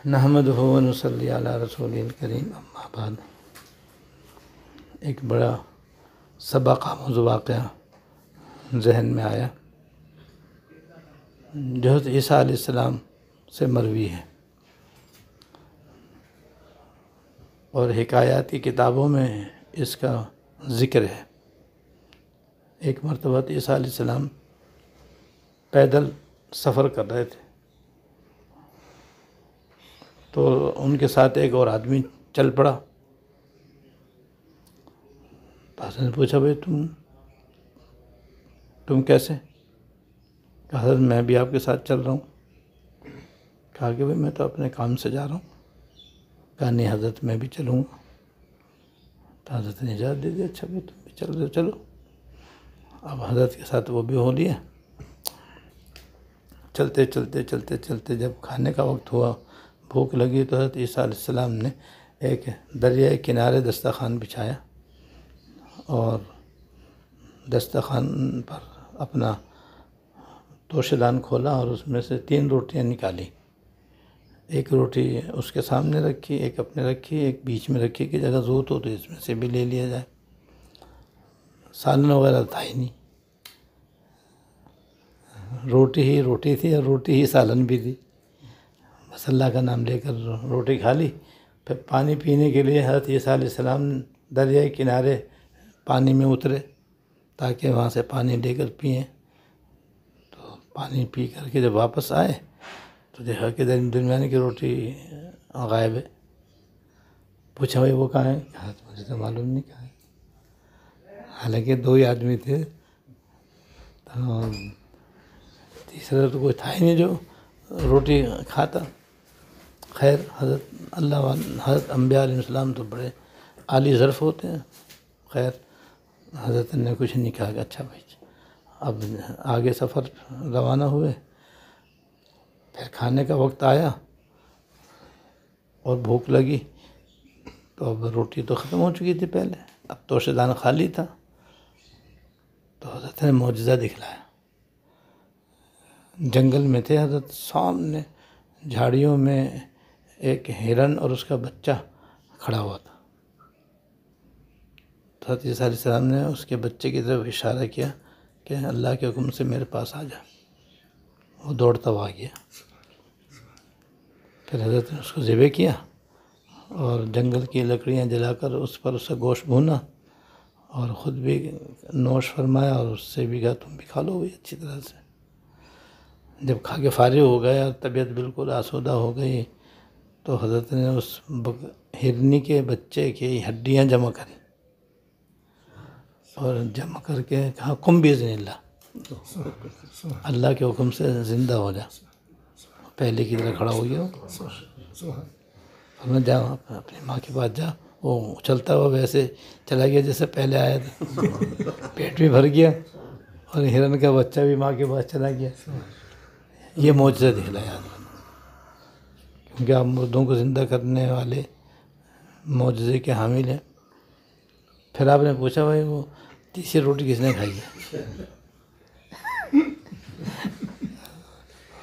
نحمدہ و نصلی علی رسولہ الکریم، اما بعد۔ ایک بڑا سبق آموز واقعہ ذہن میں آیا جو حضرت عیسیٰ علیہ السلام سے مروی ہے، اور حکایاتی کتابوں میں اس کا ذکر ہے۔ ایک مرتبہ عیسیٰ علیہ السلام پیدل سفر کر رہے تھے، تو ان کے ساتھ ایک اور آدمی چل پڑا۔ حضرت نے پوچھا، بھائی تم کیسے؟ کہا، حضرت میں بھی آپ کے ساتھ چل رہا ہوں۔ کہا کہ بھائی میں تو اپنے کام سے جا رہا ہوں۔ کہا نہیں حضرت میں بھی چلوں گا۔ تو حضرت نے اجازت دے دی، اچھا بھائی تم بھی چل رہے ہو چلو۔ اب حضرت کے ساتھ وہ بھی ہو لیا۔ چلتے چلتے چلتے چلتے جب کھانے کا وقت ہوا، بھوک لگی، تو حضرت عیسیٰ علیہ السلام نے ایک دریائے کنارے دسترخوان بچھایا اور دسترخوان پر اپنا توشہ دان کھولا اور اس میں سے 3 روٹیاں نکالی۔ ایک روٹی اس کے سامنے رکھی، ایک اپنے رکھی، ایک بیچ میں رکھی کہ جگہ ضرورت ہو تو اس میں سے بھی لے لیا جائے۔ سالن وغیرہ تھا ہی نہیں، روٹی ہی روٹی تھی اور روٹی ہی سالن بھی تھی۔ بس اللہ کا نام لے کر روٹی کھا لی۔ پھر پانی پینے کے لیے حضرت عیسیٰ علیہ السلام دریائے کنارے پانی میں اترے تاکہ وہاں سے پانی لے کر پئیں۔ تو پانی پی کر کے جب واپس آئے تو دیکھا کہ درمیانے کی روٹی غائب ہے۔ پوچھا، بھائی وہ کہاں ہے؟ کہا مجھے تو معلوم نہیں کہاں ہے۔ حالانکہ 2 ہی آدمی تھے، تو تیسرا تو کوئی تھا ہی نہیں جو روٹی کھاتا۔ خیر، حضرت انبیاء علیہ السلام تو بڑے عالی ظرف ہوتے ہیں۔ خیر، حضرت نے کچھ نہیں کہا کہ اچھا بھائی اب آگے سفر روانہ ہوئے۔ پھر کھانے کا وقت آیا اور بھوک لگی، تو اب روٹی تو ختم ہو چکی تھی پہلے، اب توشہ دان خالی تھا۔ تو حضرت نے معجزہ دکھلایا۔ جنگل میں تھے حضرت، سامنے جھاڑیوں میں ایک ہرن اور اس کا بچہ کھڑا ہوا تھا۔ تو حضرت عیسیٰ علیہ السلام نے اس کے بچے کی طرف اشارہ کیا کہ اللہ کے حکم سے میرے پاس آ جا۔ وہ دوڑتا ہوا گیا۔ پھر حضرت نے اس کو ذبح کیا اور جنگل کی لکڑیاں جلا کر اس پر اس کا گوشت بھونا اور خود بھی نوش فرمایا، اور اس سے بھی کہا تم بھی کھا لو اچھی طرح سے۔ جب کھا کے فارغ ہو گیا، طبیعت بالکل آسودہ ہو گئی، تو حضرت نے اس ہرنی کے بچے کی ہڈیاں جمع کری اور جمع کر کے کہا قم باذن اللہ، اللہ کے حکم سے زندہ ہو جا۔ پہلے کی طرح کھڑا ہو گیا۔ میں جا اپنی ماں کے پاس جا۔ وہ چلتا ہوا ویسے چلا گیا جیسے پہلے آیا تھا۔ پیٹ بھی بھر گیا اور ہرن کا بچہ بھی ماں کے پاس چلا گیا۔ یہ معجزہ دکھلایا حضرت، کیونکہ آپ مردوں کو زندہ کرنے والے معجزے کے حامل ہیں۔ پھر آپ نے پوچھا، بھائی وہ تیسری روٹی کس نے کھائی ہے؟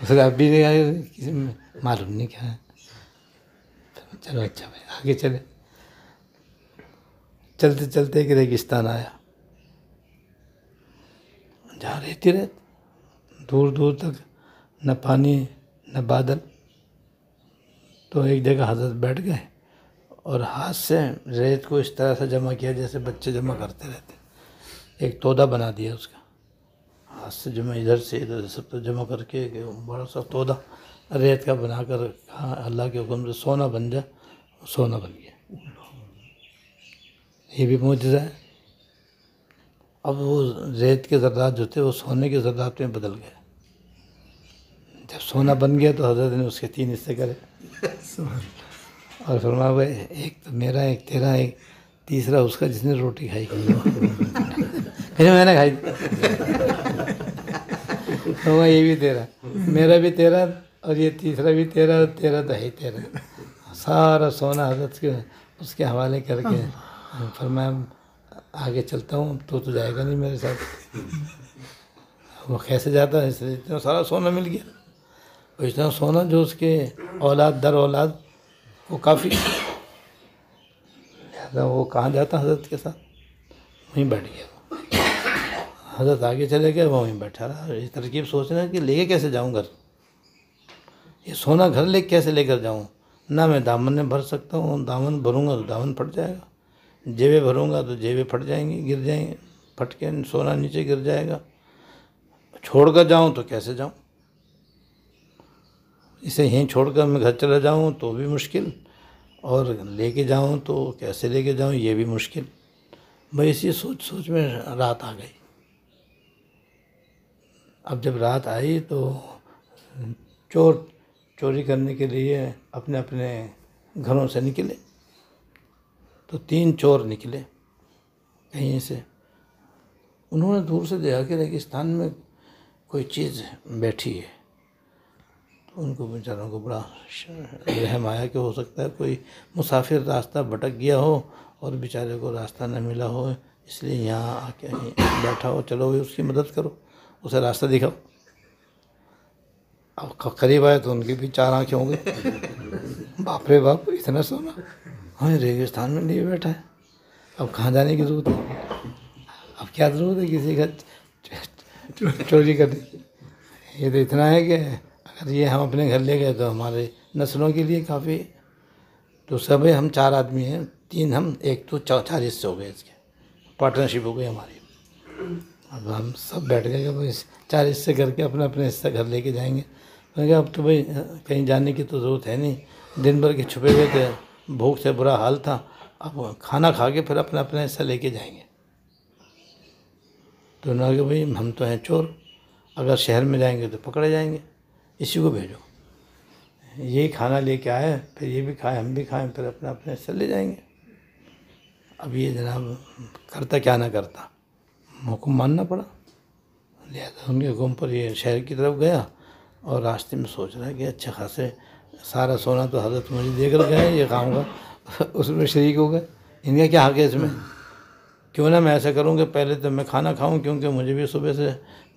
اس نے اب بھی نہیں کہا، کسی معلوم نہیں کیا ہے۔ چلو اچھا بھائی آگے چلے۔ چلتے چلتے ایک ریگستان آیا، جہاں ریت ہی ریت، دور دور تک نہ پانی نہ بادل۔ تو ایک جگہ حضرت بیٹھ گئے اور ہاتھ سے ریت کو اس طرح سے جمع کیا جیسے بچے جمع کرتے رہتے۔ ایک تودا بنا دیا اس کا، ہاتھ سے جمع ادھر سے ادھر سے سب جمع کر کے ایک بڑا سا تودا ریت کا بنا کر کہا اللہ کے حکم سے سونا بن جا، سونا بن گیا۔ یہ بھی معجزہ ہے۔ اب وہ ریت کے ذرات جو تھے وہ سونے کے ذرات میں بدل گئے۔ جب سونا بن گیا تو حضرت نے اس کے 3 حصے کرے اور فرمایا، بھائی ایک تو میرا، ایک تیرا، ایک تیسرا اس کا جس نے روٹی کھائی۔ میں نے کھائی، یہ بھی تیرا، میرا بھی تیرا، اور یہ تیسرا بھی تیرا، تیرا تو ہے ہی تیرا۔ سارا سونا حضرت کے اس کے حوالے کر کے فرمایا آگے چلتا ہوں، تو جائے گا نہیں میرے ساتھ۔ وہ کیسے جاتا ہے؟ اس لیے اتنا سارا سونا مل گیا، اور اتنا سونا جو اس کے اولاد در اولاد وہ کافی، لہٰذا وہ کہاں جاتا حضرت کے ساتھ، وہیں بیٹھ گیا، حضرت آگے چلے گئے، وہ وہیں بیٹھا رہا۔ یہ ترکیب سوچنا ہے کہ لے کے کیسے جاؤں گھر، یہ سونا گھر لے کیسے لے کر جاؤں، نہ میں دامن میں بھر سکتا ہوں، دامن بھروں گا تو دامن پھٹ جائے گا، جیبیں بھروں گا تو جیبیں پھٹ جائیں گی، گر جائیں گے، پھٹ کے سونا نیچے گر جائے گا، چھوڑ کر جاؤں تو کیسے جاؤں، اسے یہیں چھوڑ کر میں گھر چلا جاؤں تو بھی مشکل، اور لے کے جاؤں تو کیسے لے کے جاؤں یہ بھی مشکل۔ بھائی اسی سوچ سوچ میں رات آ گئی۔ اب جب رات آئی تو چور چوری کرنے کے لیے اپنے اپنے گھروں سے نکلے، تو 3 چور نکلے کہیں سے، انہوں نے دور سے دیکھا کہ ریگستان میں کوئی چیز بیٹھی ہے، تو ان کو بیچاروں کو بڑا رحم آیا کہ ہو سکتا ہے کوئی مسافر راستہ بھٹک گیا ہو اور بیچارے کو راستہ نہ ملا ہو، اس لیے یہاں آ کے بیٹھا ہو، چلو اس کی مدد کرو، اسے راستہ دکھاؤ۔ اب قریب آئے تو ان کی بھی 4 آنکھیں ہوں گے، باپ رے باپ اتنا سونا ہمیں ریگستان میں لیے بیٹھا ہے، اب کہاں جانے کی ضرورت ہے، اب کیا ضرورت ہے کسی کا چوری کرنے کی، یہ تو اتنا ہے کہ اگر یہ ہم اپنے گھر لے گئے تو ہمارے نسلوں کے لیے کافی، تو سب ہم 4 آدمی ہیں، 3 ہم، ایک تو 4 حصے ہو گئے، اس کے پارٹنرشپ ہو گئی ہماری۔ اب ہم سب بیٹھ گئے کہ بھائی 4 حصے کر کے اپنا اپنا حصہ گھر لے کے جائیں گے۔ میں کہا اب تو بھائی کہیں جانے کی تو ضرورت ہے نہیں، دن بھر کے چھپے ہوئے تھے، بھوک سے برا حال تھا، اب کھانا کھا کے پھر اپنا اپنا حصہ لے کے جائیں گے۔ تو انہوں نے کہا بھائی ہم تو ہیں چور، اگر شہر میں جائیں گے تو پکڑے جائیں گے، اسی کو بھیجو، یہی کھانا لے کے آئے، پھر یہ بھی کھائیں ہم بھی کھائیں، پھر اپنا اپنا حصہ لے جائیں گے۔ اب یہ جناب کرتا کیا نہ کرتا، حکم ماننا پڑا، لہٰذا ان کے حکم پر یہ شہر کی طرف گیا، اور راستے میں سوچ رہا ہے کہ اچھا خاصے سارا سونا تو حضرت مجھے دے کر گئے، یہ کام کا اس میں شریک ہو گئے، ان کا کیا حق ہے اس میں، کیوں نہ میں ایسا کروں کہ پہلے تو میں کھانا کھاؤں، کیونکہ مجھے بھی صبح سے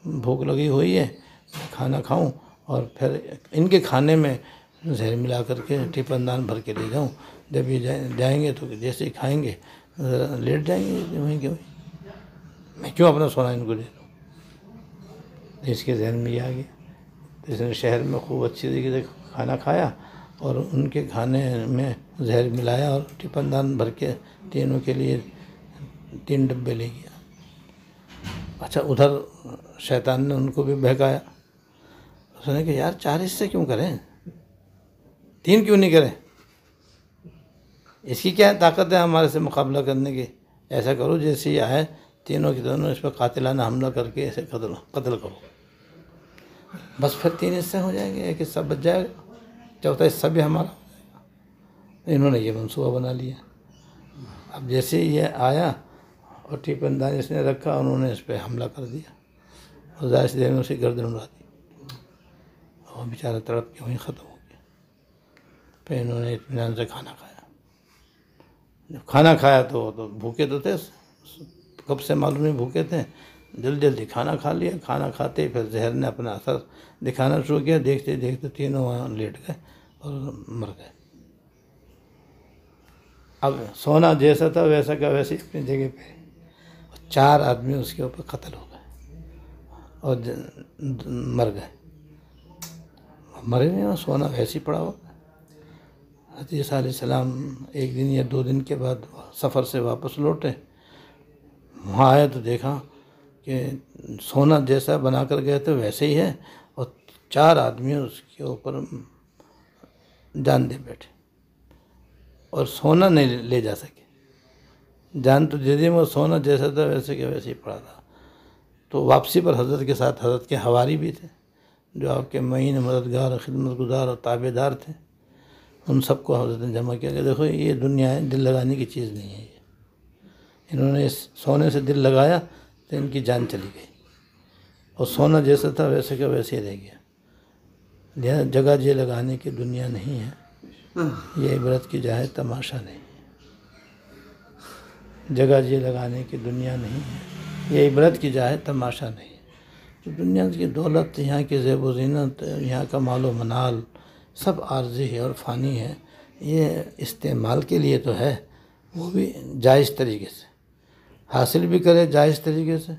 بھوک لگی ہوئی ہے، میں کھانا کھاؤں اور پھر ان کے کھانے میں زہر ملا کر کے ٹیپن دان بھر کے لے جاؤں، جب یہ جائیں گے تو جیسے ہی کھائیں گے لیٹ جائیں گے وہیں کے وہیں، میں کیوں اپنا سونا ان کو دے دوں۔ اس کے ذہن میں یہ آ گیا، اس نے شہر میں خوب اچھی طریقے سے کھانا کھایا، اور ان کے کھانے میں زہر ملایا اور ٹیپن دان بھر کے تینوں کے لیے 3 ڈبے لے گیا۔ اچھا ادھر شیطان نے ان کو بھی بہکایا، اس نے کہا یار 4 حصے کیوں کریں، 3 کیوں نہیں کریں، اس کی کیا طاقت ہے ہمارے سے مقابلہ کرنے کی، ایسا کرو جیسے یہ آئے تینوں کی دونوں اس پہ قاتلانہ حملہ کر کے اسے قتل کرو، بس پھر 3 حصے ہو جائیں گے، ایک حصہ بچ جائے گا، چوتھا حصہ بھی ہمارا ہو جائے گا۔ انہوں نے یہ منصوبہ بنا لیا۔ اب جیسے یہ آیا اور ٹیپن دان اس نے رکھا، انہوں نے اس پہ حملہ کر دیا، اور ظاہر سی دیر میں اسی گردن اڑا دی، اور بیچارہ تڑپ کے وہیں ختم ہو گیا۔ پھر انہوں نے اطمینان سے کھانا کھایا، جب کھانا کھایا تو بھوکے تو تھے، کب سے معلوم نہیں بھوکے تھے، جلدی کھانا کھا لیا، کھانا کھاتے ہی پھر زہر نے اپنا اثر دکھانا شروع کیا، دیکھتے دیکھتے تینوں وہاں لیٹ گئے اور مر گئے۔ اب سونا جیسا تھا ویسا کا ویسے اپنی جگہ پہ، 4 آدمی اس کے اوپر قتل ہو گئے اور مر گئے، مرے نہیں، سونا ویسے ہی پڑا ہوا۔ حضرت عیسیٰ علیہ السلام 1 دن یا 2 دن کے بعد سفر سے واپس لوٹے، وہاں آئے تو دیکھا کہ سونا جیسا بنا کر گئے تھے ویسے ہی ہے، اور 4 آدمی اس کے اوپر جان دے بیٹھے، اور سونا نہیں لے جا سکے، جان تو دے دی وہ سونا جیسا تھا ویسے کہ ویسے ہی پڑا تھا۔ تو واپسی پر حضرت کے ساتھ حضرت کے حواری بھی تھے، جو آپ کے معین مددگار خدمت گزار اور تابع دار تھے، ان سب کو حضرت نے جمع کیا کہ دیکھو یہ دنیا ہے، دل لگانے کی چیز نہیں ہے، انہوں نے اس سونے سے دل لگایا تو ان کی جان چلی گئی، اور سونا جیسا تھا ویسے کا ویسے ہی رہ گیا۔ لہٰذا جگہ جے لگانے کی دنیا نہیں ہے، یہ عبرت کی جائے تماشا نہیں، جگہ جے لگانے کی دنیا نہیں ہے، یہ عبرت کی جائے تماشا نہیں۔ تو دنیا کی دولت، یہاں کی زیب و زینت، یہاں کا مال و منال، سب عارضی ہے اور فانی ہے، یہ استعمال کے لیے تو ہے، وہ بھی جائز طریقے سے حاصل بھی کرے، جائز طریقے سے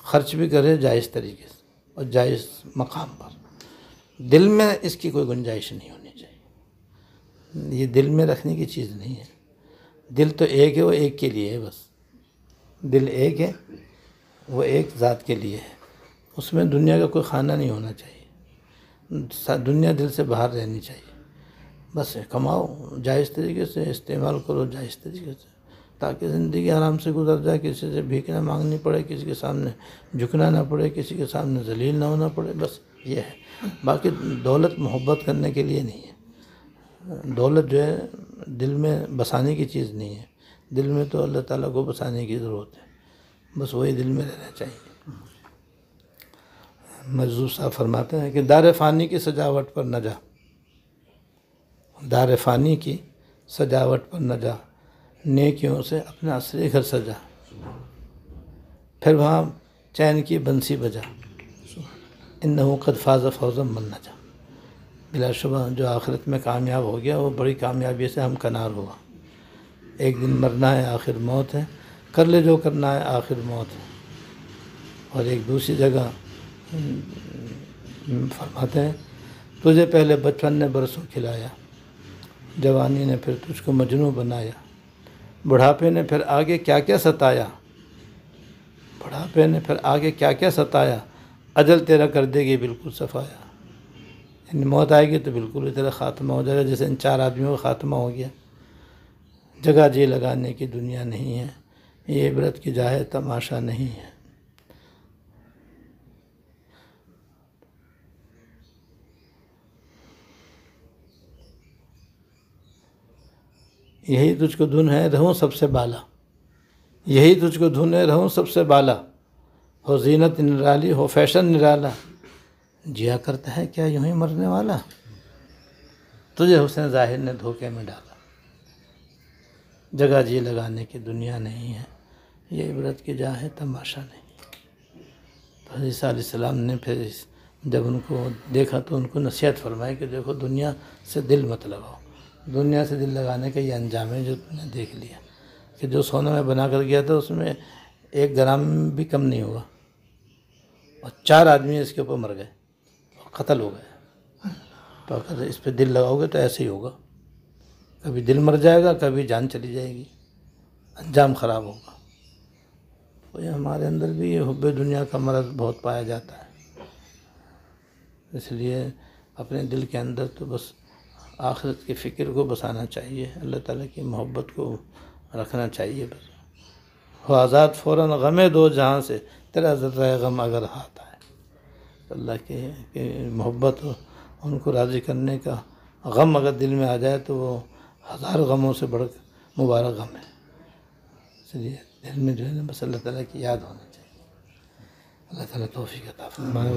خرچ بھی کرے، جائز طریقے سے اور جائز مقام پر۔ دل میں اس کی کوئی گنجائش نہیں ہونی چاہیے، یہ دل میں رکھنے کی چیز نہیں ہے۔ دل تو ایک ہے، وہ ایک کے لیے ہے، بس دل ایک ہے، وہ ایک ذات کے لیے ہے، اس میں دنیا کا کوئی خانہ نہیں ہونا چاہیے، دنیا دل سے باہر رہنی چاہیے۔ بس کماؤ جائز طریقے سے، استعمال کرو جائز طریقے سے، تاکہ زندگی آرام سے گزر جائے، کسی سے بھیک نہ مانگنی پڑے، کسی کے سامنے جھکنا نہ پڑے، کسی کے سامنے ذلیل نہ ہونا پڑے، بس یہ ہے۔ باقی دولت محبت کرنے کے لیے نہیں ہے، دولت جو ہے دل میں بسانے کی چیز نہیں ہے، دل میں تو اللہ تعالیٰ کو بسانے کی ضرورت ہے، بس وہی دل میں رہنا چاہیے۔ مجذوب صاحب فرماتے ہیں کہ دار فانی کی سجاوٹ پر نہ جا، دار فانی کی سجاوٹ پر نہ جا، نیکیوں سے اپنا عصری گھر سجا، پھر وہاں چین کی بنسی بجا، انہو قد فاز فوزا من نجا، بلا شبہ جو آخرت میں کامیاب ہو گیا وہ بڑی کامیابی سے ہمکنار ہوا۔ ایک دن مرنا ہے آخر موت ہے، کر لے جو کرنا ہے آخر موت ہے۔ اور ایک دوسری جگہ فرماتے ہیں تجھے پہلے بچپن نے برسوں کھلایا، جوانی نے پھر تجھ کو مجنوں بنایا، بڑھاپے نے پھر آگے کیا کیا ستایا، بڑھاپے نے پھر آگے کیا کیا ستایا، اجل تیرا کر دے گی بالکل صفایا، یعنی موت آئے گی تو بالکل تیرا خاتمہ ہو جائے گا، جیسے ان 4 آدمیوں کا خاتمہ ہو گیا۔ جگہ جی لگانے کی دنیا نہیں ہے، یہ عبرت کی جا ہے تماشا نہیں ہے۔ یہی تجھ کو دھن ہے رہوں سب سے بالا، یہی تجھ کو دھن ہے رہوں سب سے بالا، ہو زینت نرالی ہو فیشن نرالا، جیا کرتا ہے کیا یوں ہی مرنے والا، تجھے حسن ظاہر نے دھوکے میں ڈالا۔ جگہ جی لگانے کی دنیا نہیں ہے، یہ عبرت کی جا ہے تماشا نہیں۔ تو حضرت عیسیٰ علیہ السلام نے پھر جب ان کو دیکھا تو ان کو نصیحت فرمائی کہ دیکھو دنیا سے دل مت لگاؤ، دنیا سے دل لگانے کا یہ انجام ہے جو تم نے دیکھ لیا کہ جو سونا میں بنا کر گیا تھا اس میں 1 گرام بھی کم نہیں ہوا، اور 4 آدمی اس کے اوپر مر گئے اور قتل ہو گئے۔ تو اگر اس پہ دل لگاؤ گے تو ایسے ہی ہوگا، کبھی دل مر جائے گا، کبھی جان چلی جائے گی، انجام خراب ہوگا۔ تو یہ ہمارے اندر بھی یہ حب دنیا کا مرض بہت پایا جاتا ہے، اس لیے اپنے دل کے اندر تو بس آخرت کی فکر کو بسانا چاہیے، اللہ تعالیٰ کی محبت کو رکھنا چاہیے۔ بس ہو آزاد فوراً غم دو جہاں سے، تیرا ذرہ غم اگر ہاتھ آئے، اللہ کے محبت ان کو راضی کرنے کا غم اگر دل میں آ جائے تو وہ 1000 غموں سے بڑھ کر مبارک غم ہے۔ اس لیے دل میں جو ہے نا بس اللہ تعالیٰ کی یاد ہونا چاہیے۔ اللہ تعالیٰ توفیق عطا فرمائے۔